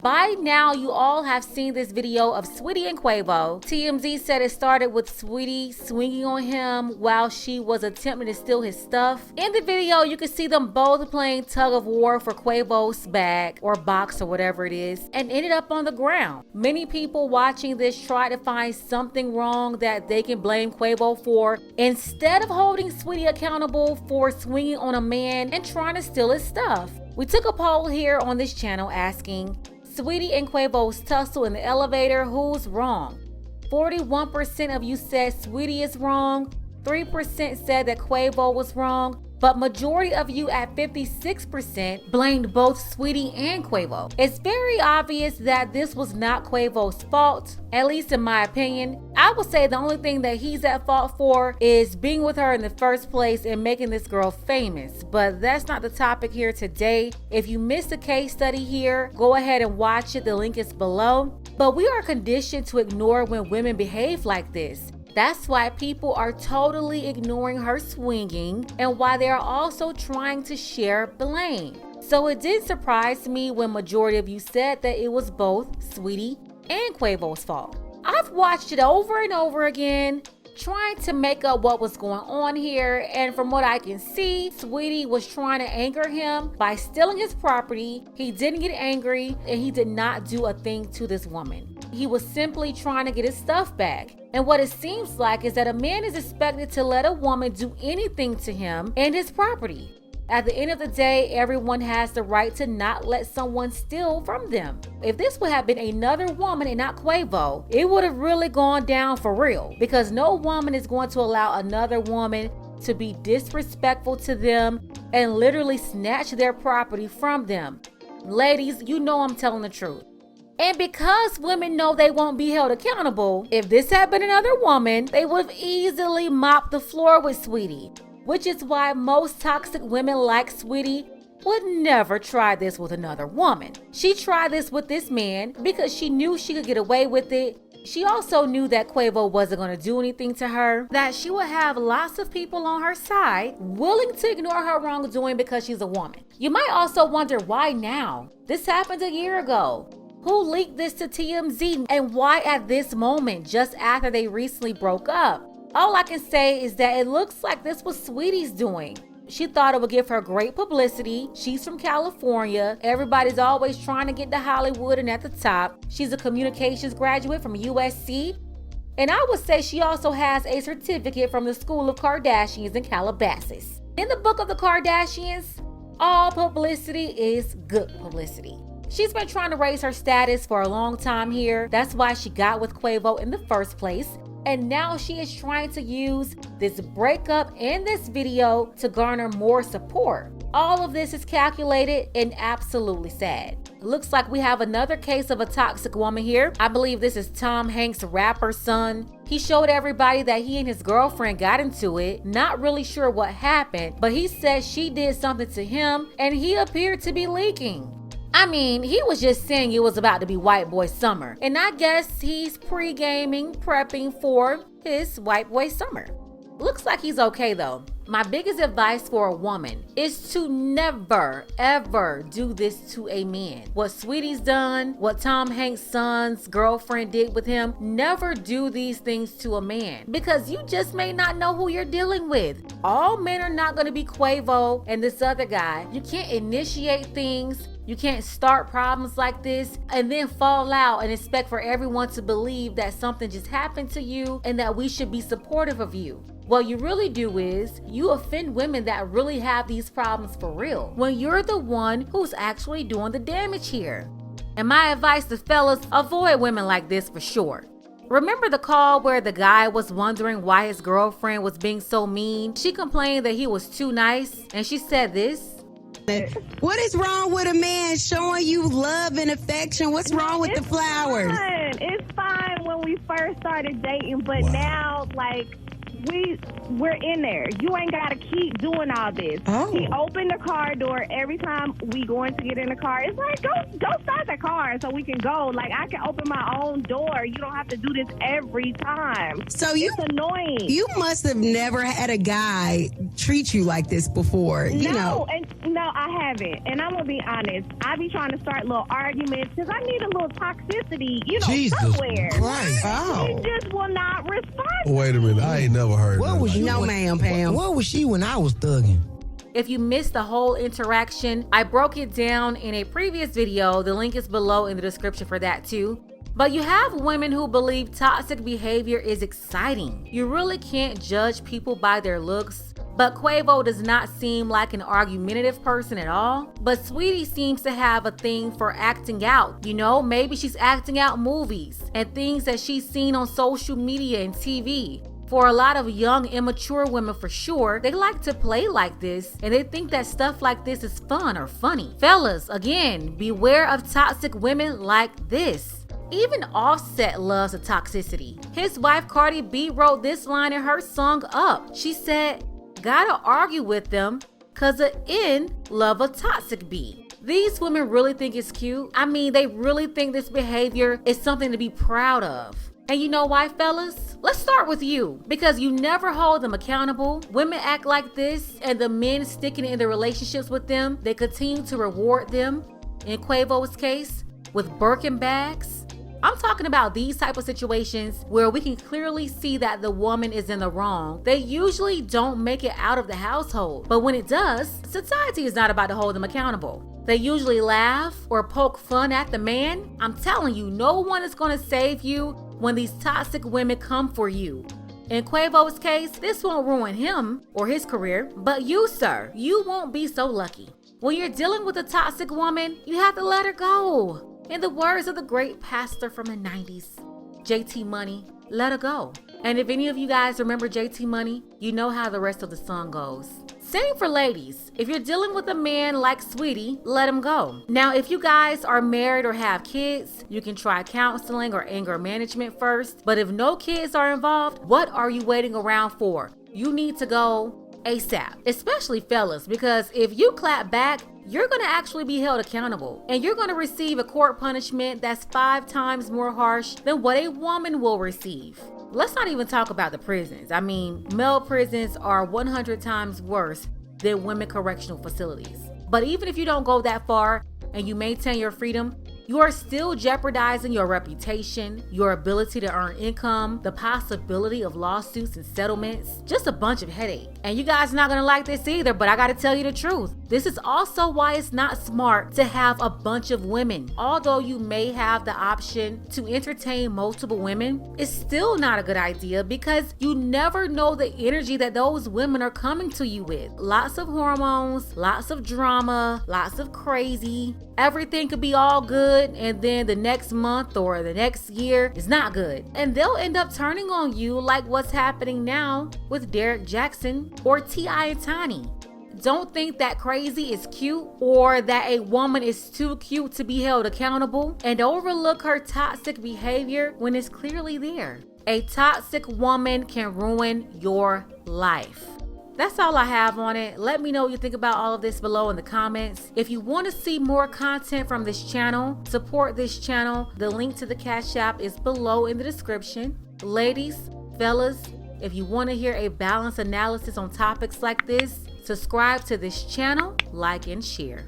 By now, you all have seen this video of Saweetie and Quavo. TMZ said it started with Saweetie swinging on him while she was attempting to steal his stuff. In the video, you can see them both playing tug of war for Quavo's bag or box or whatever it is, and ended up on the ground. Many people watching this try to find something wrong that they can blame Quavo for, instead of holding Saweetie accountable for swinging on a man and trying to steal his stuff. We took a poll here on this channel asking, Saweetie and Quavo's tussle in the elevator, who's wrong? 41% of you said Saweetie is wrong, 3% said that Quavo was wrong, but majority of you at 56% blamed both Saweetie and Quavo. It's very obvious that this was not Quavo's fault, at least in my opinion. I would say the only thing that he's at fault for is being with her in the first place and making this girl famous, but that's not the topic here today. If you missed the case study here, go ahead and watch it, the link is below. But we are conditioned to ignore when women behave like this. That's why people are totally ignoring her swinging and why they are also trying to share blame. So it did surprise me when majority of you said that it was both Saweetie and Quavo's fault. I've watched it over and over again, trying to make up what was going on here, and from what I can see, Saweetie was trying to anger him by stealing his property. He didn't get angry and he did not do a thing to this woman. He was simply trying to get his stuff back. And what it seems like is that a man is expected to let a woman do anything to him and his property. At the end of the day, everyone has the right to not let someone steal from them. If this would have been another woman and not Quavo, it would have really gone down for real, because no woman is going to allow another woman to be disrespectful to them and literally snatch their property from them. Ladies, you know I'm telling the truth. And because women know they won't be held accountable, if this had been another woman, they would have easily mopped the floor with Saweetie. Which is why most toxic women like Saweetie would never try this with another woman. She tried this with this man because she knew she could get away with it. She also knew that Quavo wasn't going to do anything to her, that she would have lots of people on her side willing to ignore her wrongdoing because she's a woman. You might also wonder why now? This happened a year ago. Who leaked this to TMZ and why at this moment, just after they recently broke up? All I can say is that it looks like this was Saweetie's doing. She thought it would give her great publicity. She's from California. Everybody's always trying to get to Hollywood and at the top. She's a communications graduate from USC. And I would say she also has a certificate from the School of Kardashians in Calabasas. In the book of the Kardashians, all publicity is good publicity. She's been trying to raise her status for a long time here. That's why she got with Quavo in the first place. And now she is trying to use this breakup and this video to garner more support. All of this is calculated and absolutely sad. Looks like we have another case of a toxic woman here. I believe this is Tom Hanks' rapper's son. He showed everybody that he and his girlfriend got into it. Not really sure what happened, but he said she did something to him and he appeared to be leaking. I mean, he was just saying it was about to be white boy summer. And I guess he's pre-gaming, prepping for his white boy summer. Looks like he's okay though. My biggest advice for a woman is to never, ever do this to a man. What Saweetie's done, what Tom Hanks' son's girlfriend did with him, never do these things to a man because you just may not know who you're dealing with. All men are not going to be Quavo and this other guy. You can't initiate things. You can't start problems like this and then fall out and expect for everyone to believe that something just happened to you and that we should be supportive of you. What you really do is you offend women that really have these problems for real when you're the one who's actually doing the damage here. And my advice to fellas, avoid women like this for sure. Remember the call where the guy was wondering why his girlfriend was being so mean? She complained that he was too nice and she said this. What is wrong with a man showing you love and affection? What's wrong with the flowers? It's fine when we first started dating, but now, like, we're in there. You ain't got to keep doing all this. Oh. He opened the car door every time we going to get in the car. It's like, go start the car so we can go. Like, I can open my own door. You don't have to do this every time. So it's annoying. You must have never had a guy treat you like this before, you know. No, No, I haven't. And I'm going to be honest. I be trying to start little arguments because I need a little toxicity, Jesus somewhere. Christ. Oh. He just will not respond. Wait a minute. I ain't never heard Where that. was you? No, ma'am, Pam. Where was she when I was thugging? If you missed the whole interaction, I broke it down in a previous video. The link is below in the description for that too. But you have women who believe toxic behavior is exciting. You really can't judge people by their looks. But Quavo does not seem like an argumentative person at all. But Saweetie seems to have a thing for acting out. You know, maybe she's acting out movies and things that she's seen on social media and TV. For a lot of young, immature women for sure, they like to play like this and they think that stuff like this is fun or funny. Fellas, again, beware of toxic women like this. Even Offset loves the toxicity. His wife Cardi B wrote this line in her song Up. She said, "Gotta argue with them, cause a N love a toxic B." These women really think it's cute. I mean, they really think this behavior is something to be proud of. And you know why, fellas? Let's start with you, because you never hold them accountable. Women act like this, and the men sticking in their relationships with them, they continue to reward them. In Quavo's case, with Birkin bags. I'm talking about these type of situations where we can clearly see that the woman is in the wrong. They usually don't make it out of the household, but when it does, society is not about to hold them accountable. They usually laugh or poke fun at the man. I'm telling you, no one is gonna save you when these toxic women come for you. In Quavo's case, this won't ruin him or his career, but you, sir, you won't be so lucky. When you're dealing with a toxic woman, you have to let her go. In the words of the great pastor from the 90s, JT Money, let her go. And if any of you guys remember JT Money, you know how the rest of the song goes. Same for ladies. If you're dealing with a man like Saweetie, let him go. Now, if you guys are married or have kids, you can try counseling or anger management first. But if no kids are involved, what are you waiting around for? You need to go ASAP, especially fellas, because if you clap back, you're gonna actually be held accountable and you're gonna receive a court punishment that's 5 times more harsh than what a woman will receive. Let's not even talk about the prisons. I mean, male prisons are 100 times worse than women correctional facilities. But even if you don't go that far and you maintain your freedom, you are still jeopardizing your reputation, your ability to earn income, the possibility of lawsuits and settlements, just a bunch of headache. And you guys are not gonna like this either, but I gotta tell you the truth. This is also why it's not smart to have a bunch of women. Although you may have the option to entertain multiple women, it's still not a good idea because you never know the energy that those women are coming to you with. Lots of hormones, lots of drama, lots of crazy. Everything could be all good and then the next month or the next year is not good. And they'll end up turning on you like what's happening now with Derek Jackson or T.I. and Tiny. Don't think that crazy is cute or that a woman is too cute to be held accountable, and overlook her toxic behavior when it's clearly there. A toxic woman can ruin your life. That's all I have on it. Let me know what you think about all of this below in the comments. If you want to see more content from this channel, support this channel. The link to the Cash App is below in the description. Ladies, fellas, if you want to hear a balanced analysis on topics like this, subscribe to this channel, like, and share.